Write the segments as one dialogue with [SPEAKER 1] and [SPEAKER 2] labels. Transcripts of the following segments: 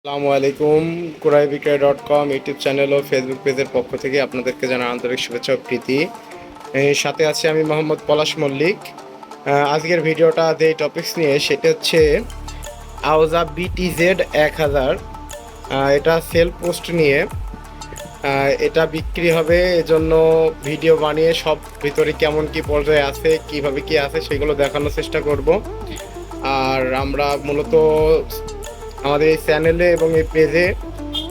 [SPEAKER 1] আসসালামু আলাইকুম। কুরাইবিক্রয়.com YouTube channel ও Facebook পেজের পক্ষ থেকে আপনাদেরকে জানাই আন্তরিক শুভেচ্ছা ও প্রীতি। সাথে আছি আমি মোহাম্মদ পলাশ মল্লিক। আজকের ভিডিওটা যে টপিকস নিয়ে সেটা হচ্ছে আউজা BTZ 1000। এটা সেল পোস্ট নিয়ে এটা বিক্রি হবে, এজন্য ভিডিও বানিয়ে সব ভিতরে কেমন কি পর্যায়ে আছে, কিভাবে কি আছে সেগুলো দেখানোর চেষ্টা করব। আর আমরা মূলত আমাদের এই চ্যানেলে এবং এই পেজে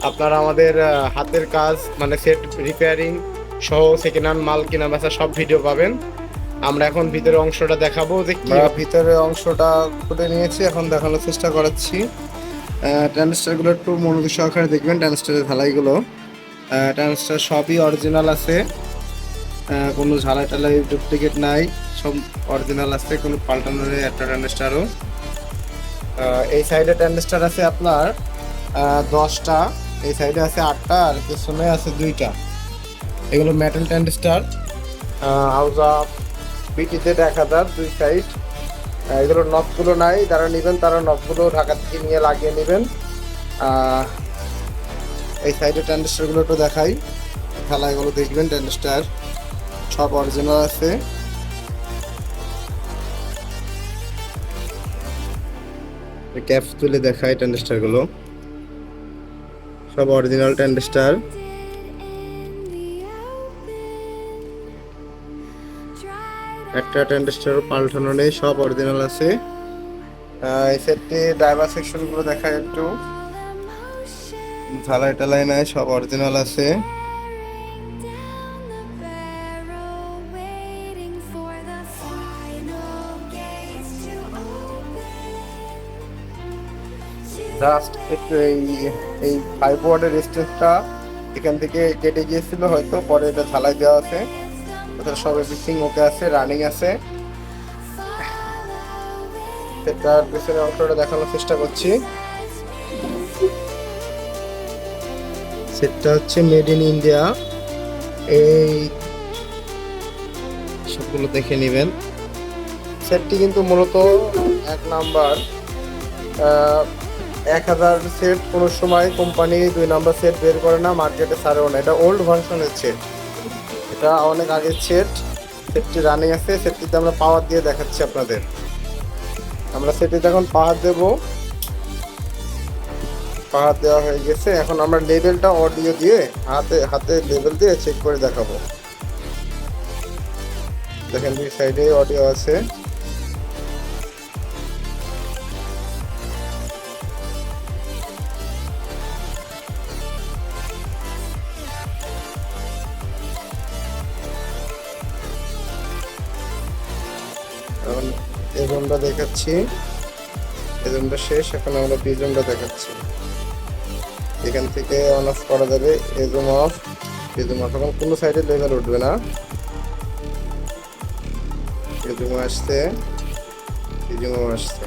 [SPEAKER 1] আপনারা আমাদের হাতের কাজ মানে সেট রিপেয়ারিং সহ সেকেন্ড হ্যান্ড মাল কেনা বেচা সব ভিডিও পাবেন। আমরা এখন ভিতরের অংশটা দেখাবো যে কি ভিতরের অংশটা খুলে নিয়েছি, এখন দেখানোর চেষ্টা করাচ্ছি। ট্রানজিস্টারগুলো একটু মনোযোগ সহকারে দেখবেন। ট্রানজিস্টারের ঝালাইগুলো ট্রানজিস্টার সবই অরিজিনাল আছে, কোনো ঝালাই টালাই ডুপ্লিকেট নাই, সব অরিজিনাল আছে, কোনো পাল্টানোর একটা ট্রানজিস্টারও। এই সাইডে ট্রানজিস্টার আছে আপনার 10টা, এই সাইডে আছে 8টা, আর পেছনে আছে 2টা। এগুলো মেটাল ট্রানজিস্টার আউজা BTZ 1000 দুই সাইড। এগুলোর নবগুলো নাই, যারা নেবেন তারা নবগুলো ঢাকা থেকে নিয়ে লাগিয়ে নেবেন। এই সাইডে ট্রানজিস্টারগুলো একটু দেখাই, খেলাগুলো দেখবেন। ট্রানজিস্টার সব অরিজিনাল আছে। ক্যাপ তুলে দেখাই, ট্রানজিস্টারগুলো সব অরিজিনাল ট্রানজিস্টার। একটা ট্রানজিস্টার পাল্টানো নেই, সব অরিজিনাল আছে। এই সেটটি ড্রাইভার সেকশনগুলো দেখায় একটু, ঝালাই টালাই নাই, সব অরিজিনাল আছে। জাস্ট একটু এই 5 ওয়াটের রেজিস্ট্যান্সটা এখান থেকে কেটে গিয়েছিল হয়তো, পরে এটা ঝালাই দেওয়া আছে। ওটা সব এভরিথিং ওকে আছে, রানিং আছে। সেটার পিছনে অংশটা দেখানোর চেষ্টা করছি। সেটটা হচ্ছে মেড ইন ইন্ডিয়া। এই সবগুলো দেখে নেবেন। সেটটি কিন্তু মূলত 1 নাম্বার 1000 সেট কোনো সময় কোম্পানি 2 নাম্বার সেট বের করে না, মার্কেটে ছাড়েও না। এটা ওল্ড ভার্সনের সেট, এটা অনেক আগের সেট। সেটটি রানিং আছে। সেটটিতে আমরা পাওয়ার দিয়ে দেখাচ্ছি আপনাদের। আমরা সেটটিতে এখন পাওয়ার দেব, পাওয়ার দেওয়া হয়ে গেছে। এখন আমরা লেভেলটা অডিও দিয়ে হাতে লেভেল দিয়ে চেক করে দেখাবো। দেখেন দুই সাইডে অডিও আছে। এখন এই জোনটা দেখাচ্ছি, এই জোনটা শেষ। এখন আমরা বি জোনটা দেখাচ্ছি। এখান থেকে অন অফ করা যাবে, এই জোন অফ, এই জোন অফ। এখন কোনো সাইডে লেভেল উঠবে না। এই জোন আসছে, এই জোন আসছে।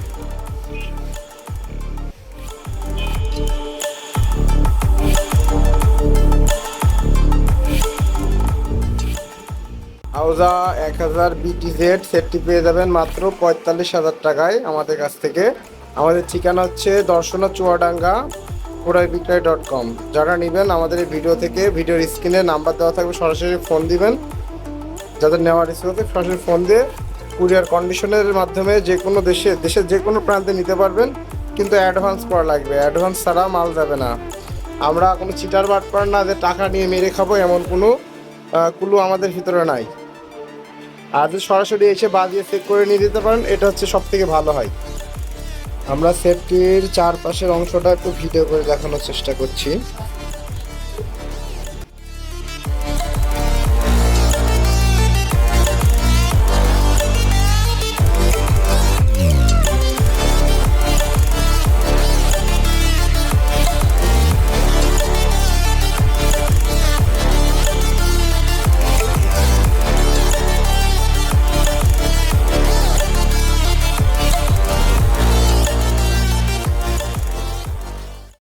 [SPEAKER 1] আউজা 1000 BTZ সেটটি পেয়ে যাবেন মাত্র 45,000 টাকায় আমাদের কাছ থেকে। আমাদের ঠিকানা হচ্ছে দর্শনা চুয়াডাঙ্গা, কুরাইবিক্রয়.com। যারা নেবেন আমাদের এই ভিডিও থেকে, ভিডিওর স্ক্রিনে নাম্বার দেওয়া থাকবে, সরাসরি ফোন দিবেন। যাদের নেওয়ার ইচ্ছে হচ্ছে সরাসরি ফোন দিয়ে কুরিয়ার কন্ডিশনের মাধ্যমে যে কোনো দেশের যে কোনো প্রান্তে নিতে পারবেন, কিন্তু অ্যাডভান্স করা লাগবে। অ্যাডভান্স ছাড়া মাল যাবে না। আমরা কোনো চিটার বাটপার না যে টাকা নিয়ে মেরে খাবো, এমন কোনো কুলু আমাদের ভিতরে নাই। আর যদি সরাসরি এসে বাজিয়ে চেক করে নিয়ে দিতে পারেন, এটা হচ্ছে সব থেকে ভালো হয়। আমরা সেটটির চারপাশের অংশটা একটু ভিডিও করে দেখানোর চেষ্টা করছি।